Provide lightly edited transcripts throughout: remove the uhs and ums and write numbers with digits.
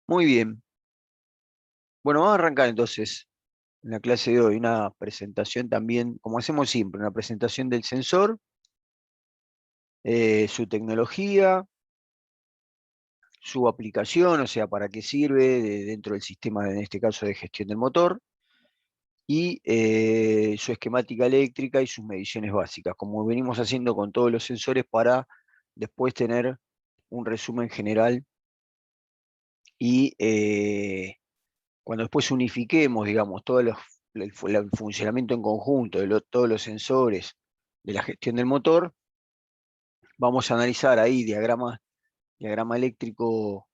Muy bien. Bueno, vamos a arrancar entonces en la clase de hoy una presentación también, como hacemos siempre, una presentación del sensor, su tecnología, su aplicación, o sea, para qué sirve dentro del sistema, en este caso, de gestión del motor, y su esquemática eléctrica y sus mediciones básicas, como venimos haciendo con todos los sensores para después tener un resumen general y cuando después unifiquemos, digamos, el funcionamiento en conjunto de todos los sensores de la gestión del motor, vamos a analizar ahí diagrama eléctrico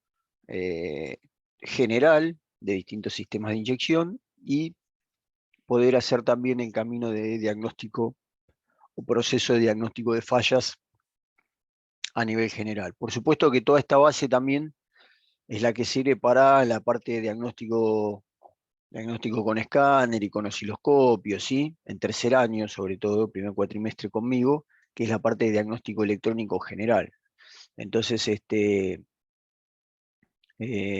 eh, general de distintos sistemas de inyección y poder hacer también el camino de diagnóstico o proceso de diagnóstico de fallas a nivel general. Por supuesto que toda esta base también es la que sirve para la parte de diagnóstico con escáner y con osciloscopio, ¿sí? En tercer año, sobre todo, primer cuatrimestre conmigo, que es la parte de diagnóstico electrónico general. Entonces,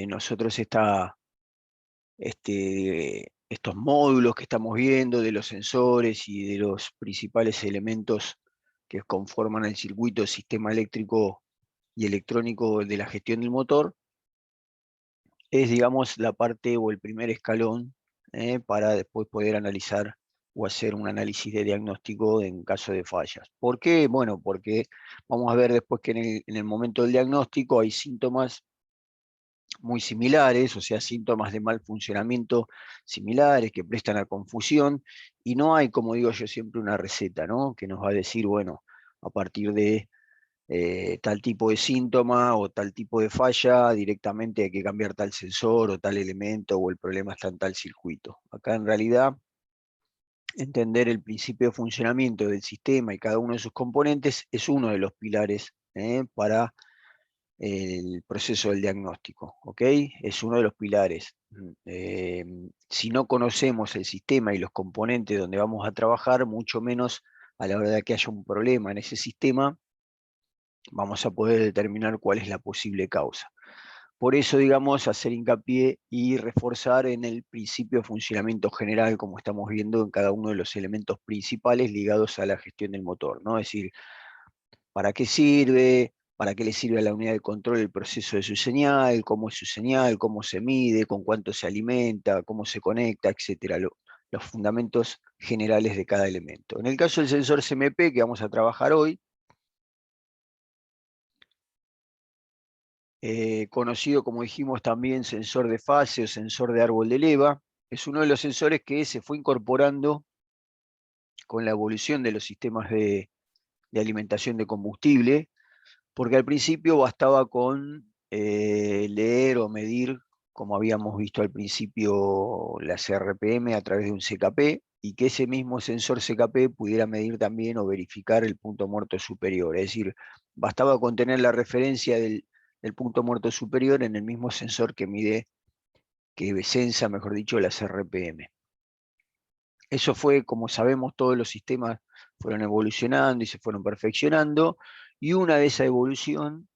nosotros estos módulos que estamos viendo de los sensores y de los principales elementos que conforman el circuito, sistema eléctrico y electrónico de la gestión del motor, es, digamos, la parte o el primer escalón para después poder analizar o hacer un análisis de diagnóstico en caso de fallas. ¿Por qué? Bueno, porque vamos a ver después que en el momento del diagnóstico hay síntomas muy similares, o sea, síntomas de mal funcionamiento similares que prestan a confusión, y no hay, como digo yo siempre, una receta, ¿no? Que nos va a decir, bueno, a partir de tal tipo de síntoma o tal tipo de falla, directamente hay que cambiar tal sensor o tal elemento o el problema está en tal circuito. Acá en realidad entender el principio de funcionamiento del sistema y cada uno de sus componentes es uno de los pilares para el proceso del diagnóstico, ¿ok? Es uno de los pilares. Si no conocemos el sistema y los componentes donde vamos a trabajar, mucho menos a la hora de que haya un problema en ese sistema, vamos a poder determinar cuál es la posible causa. Por eso, digamos, hacer hincapié y reforzar en el principio de funcionamiento general, como estamos viendo en cada uno de los elementos principales ligados a la gestión del motor, ¿no? Es decir, ¿para qué sirve? ¿Para qué le sirve a la unidad de control el proceso de su señal? ¿Cómo es su señal? ¿Cómo se mide? ¿Con cuánto se alimenta? ¿Cómo se conecta? Etcétera. Los fundamentos generales de cada elemento. En el caso del sensor CMP que vamos a trabajar hoy, conocido como dijimos también sensor de fase o sensor de árbol de leva, es uno de los sensores que se fue incorporando con la evolución de los sistemas de alimentación de combustible, porque al principio bastaba con leer o medir, como habíamos visto al principio, las RPM a través de un CKP, y que ese mismo sensor CKP pudiera medir también o verificar el punto muerto superior. Es decir, bastaba con tener la referencia del punto muerto superior en el mismo sensor que mide, que censa, mejor dicho, las RPM. Eso fue, como sabemos, todos los sistemas fueron evolucionando y se fueron perfeccionando, y una de esas evoluciones,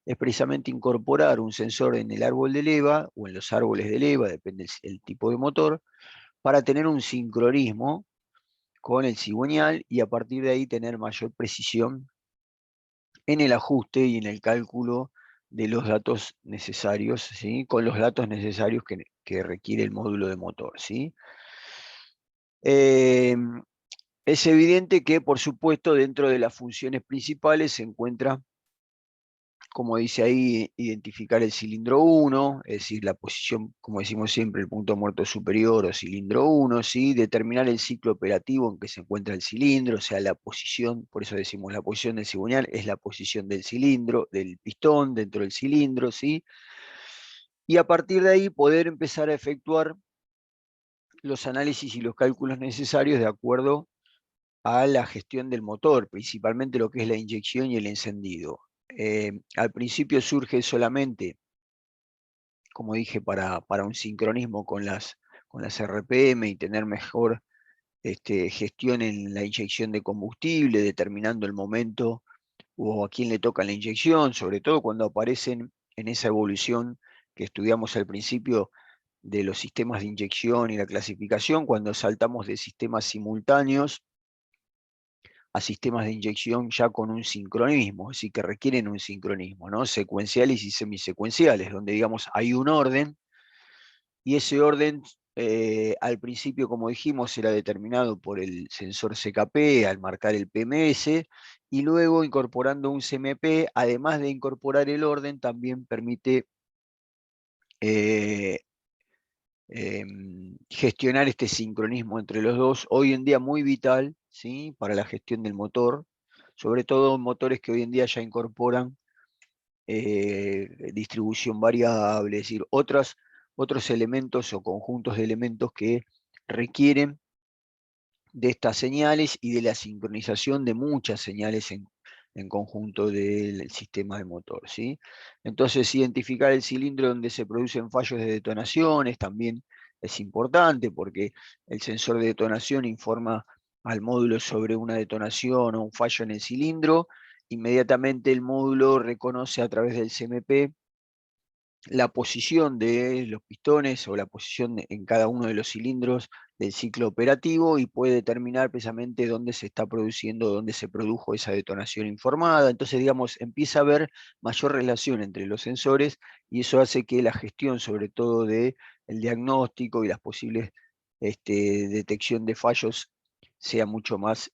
es precisamente incorporar un sensor en el árbol de leva, o en los árboles de leva, depende del tipo de motor, para tener un sincronismo con el cigüeñal, y a partir de ahí tener mayor precisión en el ajuste y en el cálculo de los datos necesarios, ¿sí? Con los datos necesarios que requiere el módulo de motor, ¿sí? Eh, Es evidente que, por supuesto, dentro de las funciones principales se encuentra, como dice ahí, identificar el cilindro 1, es decir, la posición, como decimos siempre, el punto muerto superior o cilindro 1, ¿sí? Determinar el ciclo operativo en que se encuentra el cilindro, o sea, la posición, por eso decimos la posición del cigüeñal, es la posición del cilindro, del pistón dentro del cilindro, ¿sí? Y a partir de ahí poder empezar a efectuar los análisis y los cálculos necesarios de acuerdo a la gestión del motor, principalmente lo que es la inyección y el encendido. Al principio surge solamente, como dije, para un sincronismo con las RPM y tener mejor gestión en la inyección de combustible, determinando el momento o a quién le toca la inyección, sobre todo cuando aparecen en esa evolución que estudiamos al principio de los sistemas de inyección y la clasificación, cuando saltamos de sistemas simultáneos a sistemas de inyección ya con un sincronismo, es decir, que requieren un sincronismo, ¿no? Secuenciales y semisecuenciales, donde digamos hay un orden, y ese orden al principio, como dijimos, era determinado por el sensor CKP al marcar el PMS, y luego incorporando un CMP, además de incorporar el orden, también permite eh, gestionar este sincronismo entre los dos, hoy en día muy vital, ¿sí?, para la gestión del motor, sobre todo motores que hoy en día ya incorporan distribución variable, es decir, otros elementos o conjuntos de elementos que requieren de estas señales y de la sincronización de muchas señales en conjunto del sistema de motor, ¿sí? Entonces, identificar el cilindro donde se producen fallos de detonaciones también es importante, porque el sensor de detonación informa al módulo sobre una detonación o un fallo en el cilindro. Inmediatamente el módulo reconoce a través del CMP la posición de los pistones o la posición en cada uno de los cilindros del ciclo operativo, y puede determinar precisamente dónde se está produciendo, dónde se produjo esa detonación informada. Entonces, digamos, empieza a haber mayor relación entre los sensores, y eso hace que la gestión, sobre todo del diagnóstico y las posibles detección de fallos, sea mucho más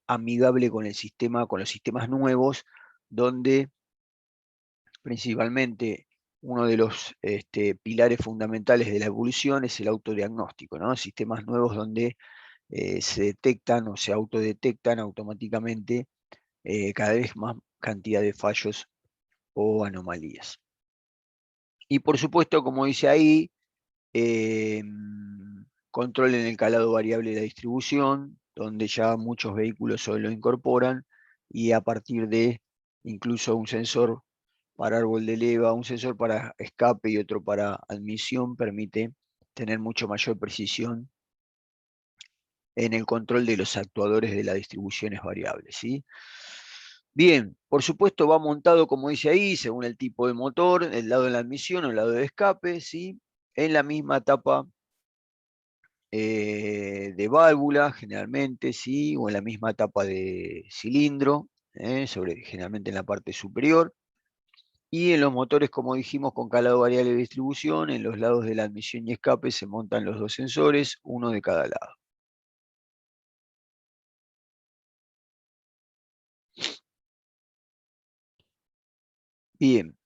amigable con el sistema, con los sistemas nuevos, donde principalmente uno de los pilares fundamentales de la evolución es el autodiagnóstico, ¿no? Sistemas nuevos donde se detectan o se autodetectan automáticamente cada vez más cantidad de fallos o anomalías. Y por supuesto, como dice ahí, control en el calado variable de la distribución, donde ya muchos vehículos hoy lo incorporan, y a partir de incluso un sensor para árbol de leva, un sensor para escape y otro para admisión, permite tener mucho mayor precisión en el control de los actuadores de las distribuciones variables, ¿sí? Bien, por supuesto va montado, como dice ahí, según el tipo de motor, el lado de la admisión o el lado de escape, ¿sí?, en la misma tapa de válvula, generalmente, ¿sí?, o en la misma tapa de cilindro, generalmente en la parte superior. Y en los motores, como dijimos, con calado variable de distribución, en los lados de la admisión y escape se montan los dos sensores, uno de cada lado. Bien,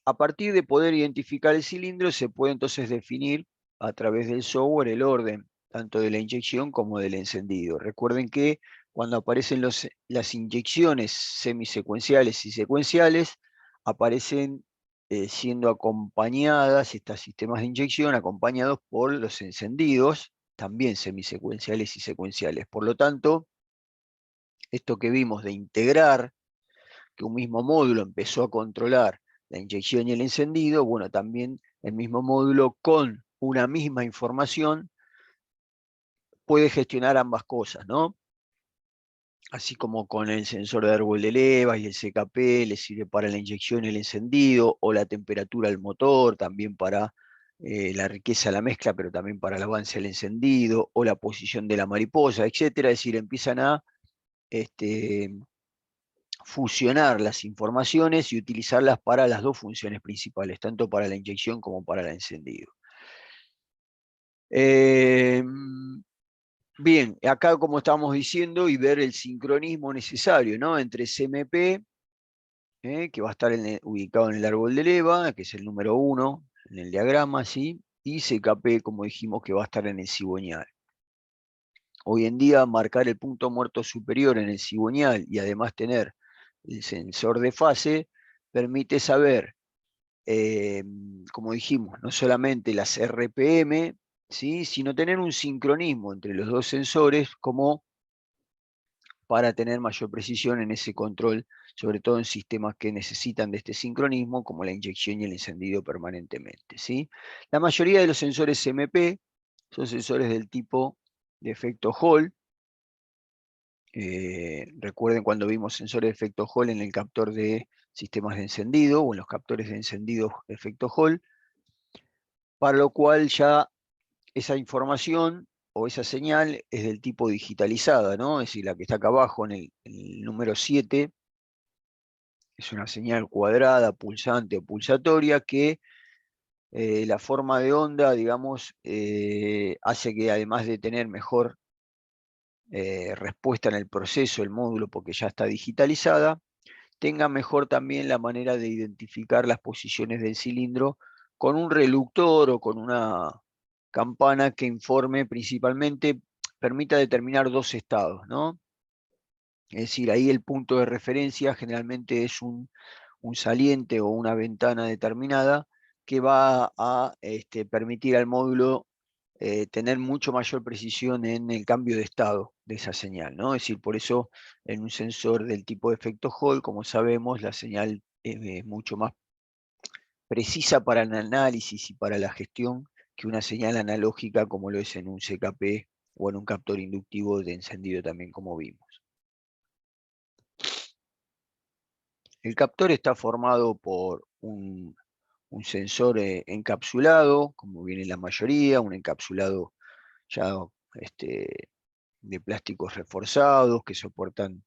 a partir de poder identificar el cilindro, se puede entonces definir a través del software el orden, tanto de la inyección como del encendido. Recuerden que cuando aparecen las inyecciones semisecuenciales y secuenciales, aparecen siendo acompañadas, estos sistemas de inyección, acompañados por los encendidos, también semisecuenciales y secuenciales. Por lo tanto, esto que vimos de integrar, que un mismo módulo empezó a controlar la inyección y el encendido, bueno, también el mismo módulo con una misma información puede gestionar ambas cosas, ¿no? Así como con el sensor de árbol de levas y el CKP le sirve para la inyección y el encendido, o la temperatura del motor, también para la riqueza de la mezcla, pero también para el avance del encendido, o la posición de la mariposa, etcétera. Es decir, empiezan a fusionar las informaciones y utilizarlas para las dos funciones principales, tanto para la inyección como para el encendido. Bien, acá como estábamos diciendo, y ver el sincronismo necesario, ¿no?, entre CMP, que va a estar ubicado en el árbol de leva, que es el número 1 en el diagrama, ¿sí?, y CKP, como dijimos, que va a estar en el cigüeñal. Hoy en día, marcar el punto muerto superior en el cigüeñal y además tener el sensor de fase permite saber, como dijimos, no solamente las RPM, ¿sí?, sino tener un sincronismo entre los dos sensores, como para tener mayor precisión en ese control, sobre todo en sistemas que necesitan de este sincronismo, como la inyección y el encendido permanentemente, ¿sí? La mayoría de los sensores CMP son sensores del tipo de efecto Hall. Recuerden cuando vimos sensores de efecto Hall en el captor de sistemas de encendido o en los captores de encendido efecto Hall, para lo cual ya esa información o esa señal es del tipo digitalizada, ¿no? Es decir, la que está acá abajo en el número 7, es una señal cuadrada, pulsante o pulsatoria que la forma de onda, digamos, hace que además de tener mejor respuesta en el proceso, el módulo, porque ya está digitalizada, tenga mejor también la manera de identificar las posiciones del cilindro con un reluctor o con una campana que informe principalmente, permita determinar dos estados, ¿no? Es decir, ahí el punto de referencia generalmente es un saliente o una ventana determinada que va a permitir al módulo tener mucho mayor precisión en el cambio de estado de esa señal, ¿no? Es decir, por eso en un sensor del tipo de efecto Hall, como sabemos, la señal es mucho más precisa para el análisis y para la gestión que una señal analógica como lo es en un CKP o en un captor inductivo de encendido también, como vimos. El captor está formado por un sensor encapsulado, como viene la mayoría, un encapsulado ya de plásticos reforzados que soportan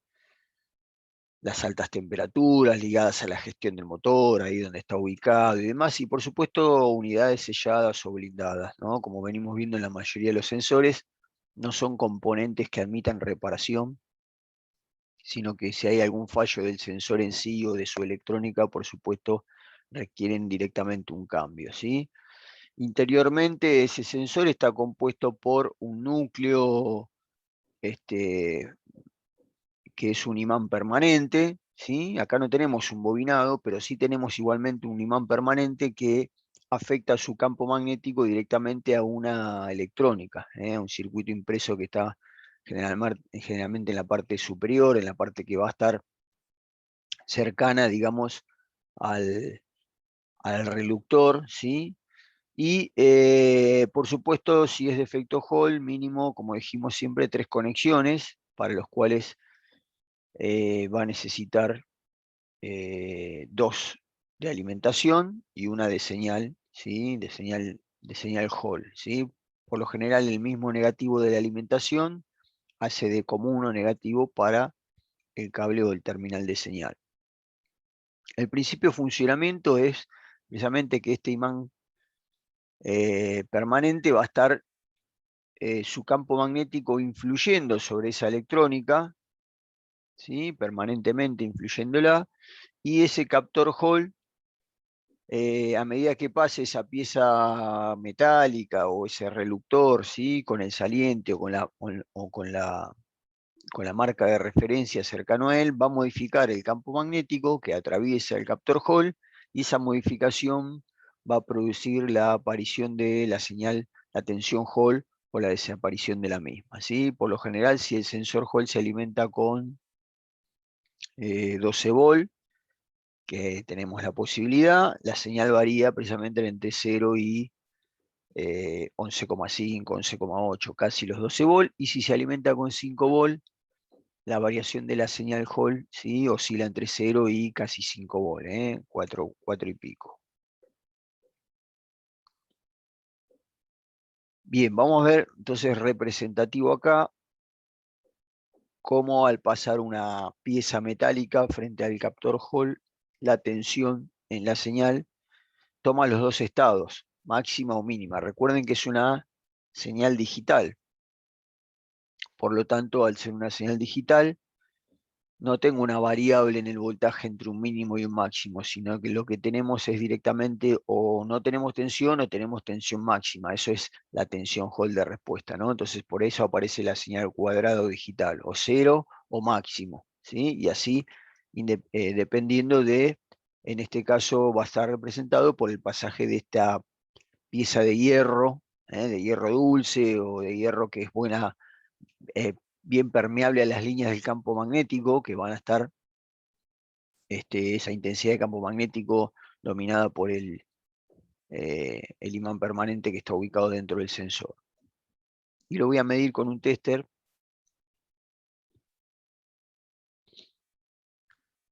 las altas temperaturas ligadas a la gestión del motor, ahí donde está ubicado y demás, y por supuesto unidades selladas o blindadas, ¿no? Como venimos viendo en la mayoría de los sensores, no son componentes que admitan reparación, sino que si hay algún fallo del sensor en sí o de su electrónica, por supuesto, requieren directamente un cambio, ¿sí? Interiormente ese sensor está compuesto por un núcleo que es un imán permanente, ¿sí? Acá no tenemos un bobinado, pero sí tenemos igualmente un imán permanente que afecta su campo magnético directamente a una electrónica, a un circuito impreso que está generalmente en la parte superior, en la parte que va a estar cercana, digamos, al reluctor, ¿sí? Y por supuesto, si es de efecto Hall, mínimo, como dijimos siempre, 3 conexiones, para los cuales va a necesitar 2 de alimentación y una de señal, ¿sí? De señal Hall, ¿sí? Por lo general, el mismo negativo de la alimentación hace de común o negativo para el cable o el terminal de señal. El principio de funcionamiento es precisamente que este imán permanente va a estar su campo magnético influyendo sobre esa electrónica, ¿sí? Permanentemente influyéndola, y ese captor Hall, a medida que pase esa pieza metálica o ese reluctor, ¿sí? Con el saliente o con la marca de referencia cercano a él, va a modificar el campo magnético que atraviesa el captor Hall, y esa modificación va a producir la aparición de la señal, la tensión Hall o la desaparición de la misma, ¿sí? Por lo general, si el sensor Hall se alimenta con 12 volt, que tenemos la posibilidad, la señal varía precisamente entre 0 y 11,5, 11,8, casi los 12 volt, y si se alimenta con 5 volt, la variación de la señal Hall, ¿sí? Oscila entre 0 y casi 5 volt, 4 y pico. Bien, vamos a ver entonces representativo acá, cómo al pasar una pieza metálica frente al captor Hall, la tensión en la señal toma los dos estados, máxima o mínima. Recuerden que es una señal digital, por lo tanto, al ser una señal digital, no tengo una variable en el voltaje entre un mínimo y un máximo, sino que lo que tenemos es directamente o no tenemos tensión o tenemos tensión máxima. Eso es la tensión Hall de respuesta, ¿no? Entonces por eso aparece la señal cuadrado digital, o 0 o máximo, ¿sí? Y así, dependiendo de, en este caso va a estar representado por el pasaje de esta pieza de hierro dulce o de hierro que es buena, bien permeable a las líneas del campo magnético, que van a estar esa intensidad de campo magnético dominada por el imán permanente que está ubicado dentro del sensor. Y lo voy a medir con un tester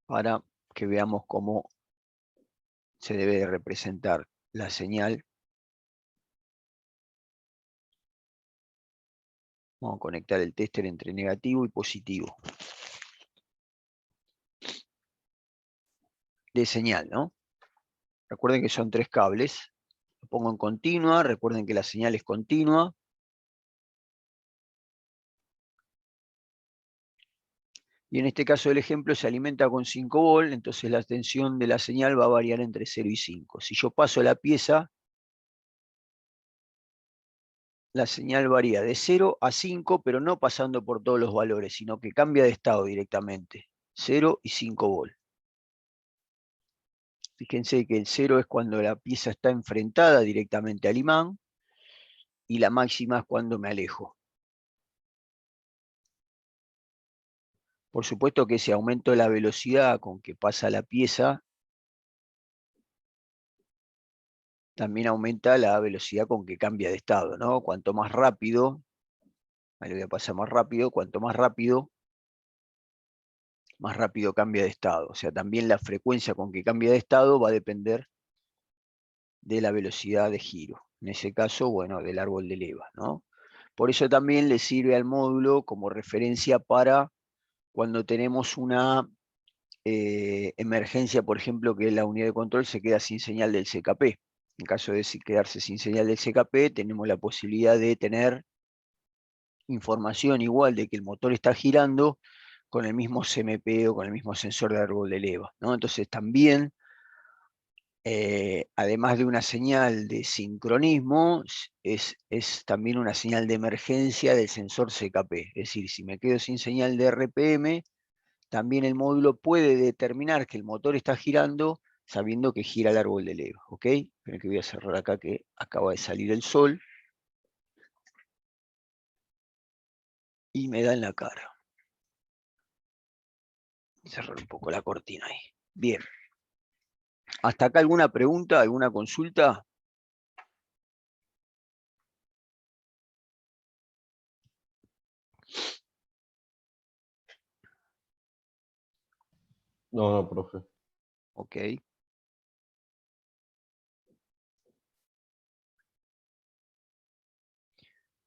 para que veamos cómo se debe de representar la señal. Vamos a conectar el tester entre negativo y positivo. De señal, ¿no? Recuerden que son 3 cables. Lo pongo en continua, recuerden que la señal es continua. Y en este caso del ejemplo se alimenta con 5 volt, entonces la tensión de la señal va a variar entre 0 y 5. Si yo paso la pieza, la señal varía de 0 a 5, pero no pasando por todos los valores, sino que cambia de estado directamente. 0 y 5 volt. Fíjense que el 0 es cuando la pieza está enfrentada directamente al imán, y la máxima es cuando me alejo. Por supuesto que ese aumento de la velocidad con que pasa la pieza también aumenta la velocidad con que cambia de estado, ¿no? Cuanto más rápido, ahí lo voy a pasar más rápido, cuanto más rápido cambia de estado. O sea, también la frecuencia con que cambia de estado va a depender de la velocidad de giro. En ese caso, bueno, del árbol de leva, ¿no? Por eso también le sirve al módulo como referencia para cuando tenemos una emergencia, por ejemplo, que la unidad de control se queda sin señal del CKP. En caso de quedarse sin señal del CKP, tenemos la posibilidad de tener información igual de que el motor está girando con el mismo CMP o con el mismo sensor de árbol de leva, ¿no? Entonces también, además de una señal de sincronismo, es también una señal de emergencia del sensor CKP. Es decir, si me quedo sin señal de RPM, también el módulo puede determinar que el motor está girando sabiendo que gira el árbol de leva, ¿ok? Pero que voy a cerrar acá que acaba de salir el sol y me da en la cara. Cerrar un poco la cortina ahí. Bien. ¿Hasta acá alguna pregunta, alguna consulta? No, no, profe. Ok.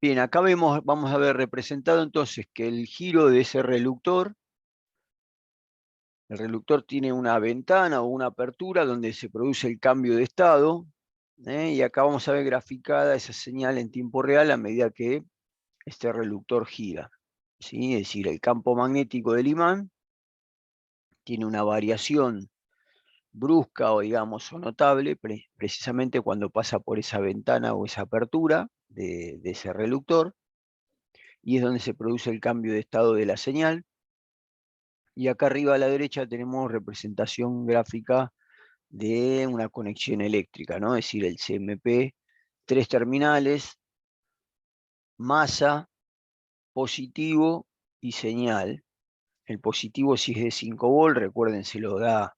Bien, acá vamos a ver representado entonces que el giro de ese reluctor, el reluctor tiene una ventana o una apertura donde se produce el cambio de estado, y acá vamos a ver graficada esa señal en tiempo real a medida que este reluctor gira, ¿sí? Es decir, el campo magnético del imán tiene una variación brusca o digamos o notable precisamente cuando pasa por esa ventana o esa apertura de ese reluctor, y es donde se produce el cambio de estado de la señal. Y acá arriba a la derecha tenemos representación gráfica de una conexión eléctrica, ¿no? Es decir, el CMP, 3 terminales, masa, positivo y señal. El positivo, si es de 5 volt, recuerden, se lo da,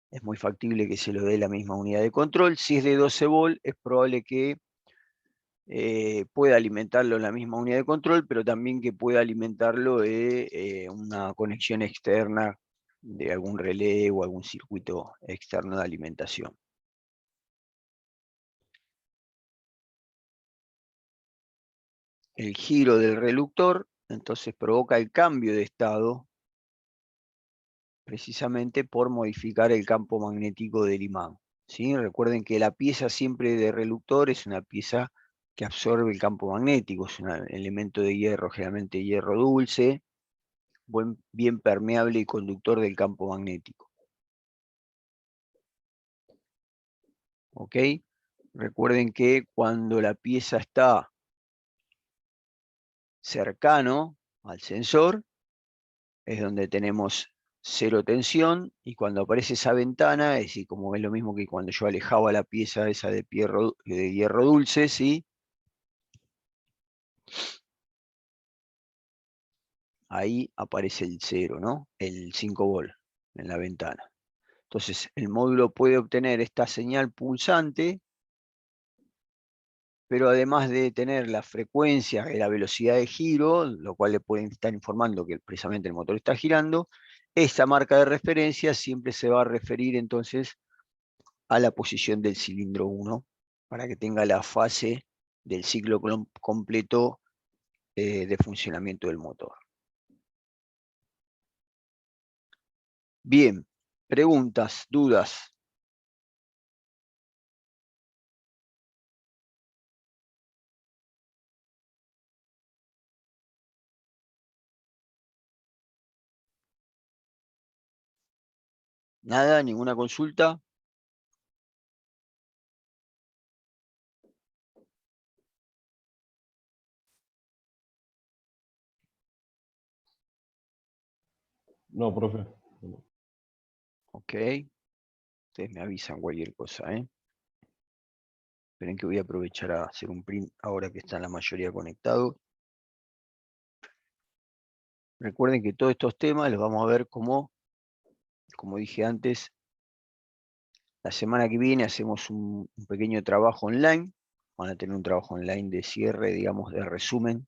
es muy factible que se lo dé la misma unidad de control. Si es de 12 volt, es probable que pueda alimentarlo en la misma unidad de control, pero también que pueda alimentarlo de una conexión externa de algún relé o algún circuito externo de alimentación. El giro del reluctor, entonces, provoca el cambio de estado precisamente por modificar el campo magnético del imán, ¿sí? Recuerden que la pieza siempre de reluctor es una pieza que absorbe el campo magnético, es un elemento de hierro, generalmente hierro dulce, bien permeable y conductor del campo magnético. ¿Ok? Recuerden que cuando la pieza está cercano al sensor, es donde tenemos 0 tensión, y cuando aparece esa ventana, es decir, como es lo mismo que cuando yo alejaba la pieza esa de hierro dulce, ¿sí? Ahí aparece el 0, ¿no? El 5 volt en la ventana. Entonces, el módulo puede obtener esta señal pulsante, pero además de tener la frecuencia y la velocidad de giro, lo cual le puede estar informando que precisamente el motor está girando, esta marca de referencia siempre se va a referir entonces a la posición del cilindro 1, para que tenga la fase del ciclo completo de funcionamiento del motor. Bien, preguntas, dudas. ¿Nada? ¿Ninguna consulta? No, profe. Ok. Ustedes me avisan cualquier cosa, ¿eh? Esperen que voy a aprovechar a hacer un print ahora que están la mayoría conectados. Recuerden que todos estos temas los vamos a ver como dije antes, la semana que viene hacemos un pequeño trabajo online. Van a tener un trabajo online de cierre, digamos, de resumen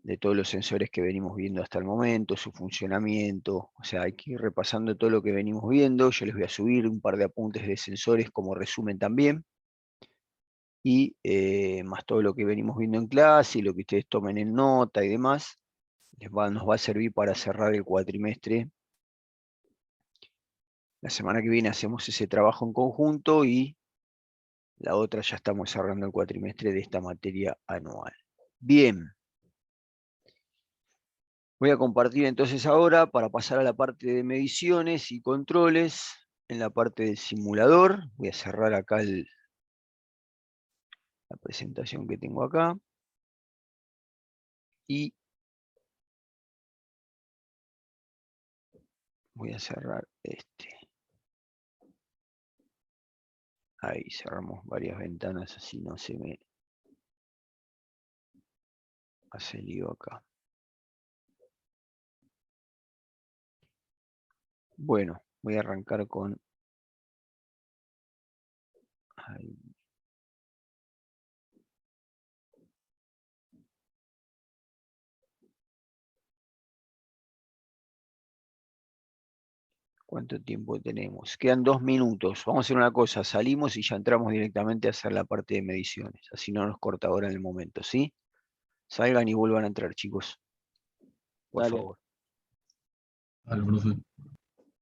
de todos los sensores que venimos viendo hasta el momento, su funcionamiento. O sea, hay que ir repasando todo lo que venimos viendo. Yo les voy a subir un par de apuntes de sensores como resumen también. Y más todo lo que venimos viendo en clase y lo que ustedes tomen en nota y demás, nos va a servir para cerrar el cuatrimestre. La semana que viene hacemos ese trabajo en conjunto y la otra ya estamos cerrando el cuatrimestre de esta materia anual. Bien. Voy a compartir entonces ahora para pasar a la parte de mediciones y controles en la parte del simulador. Voy a cerrar acá la presentación que tengo acá. Y voy a cerrar este. Ahí cerramos varias ventanas, así no se me hace lío acá. Bueno, voy a arrancar con... Ahí. ¿Cuánto tiempo tenemos? Quedan 2 minutos. Vamos a hacer una cosa, salimos y ya entramos directamente a hacer la parte de mediciones. Así no nos corta ahora en el momento, ¿sí? Salgan y vuelvan a entrar, chicos. Por Dale. favor. Dale, profe.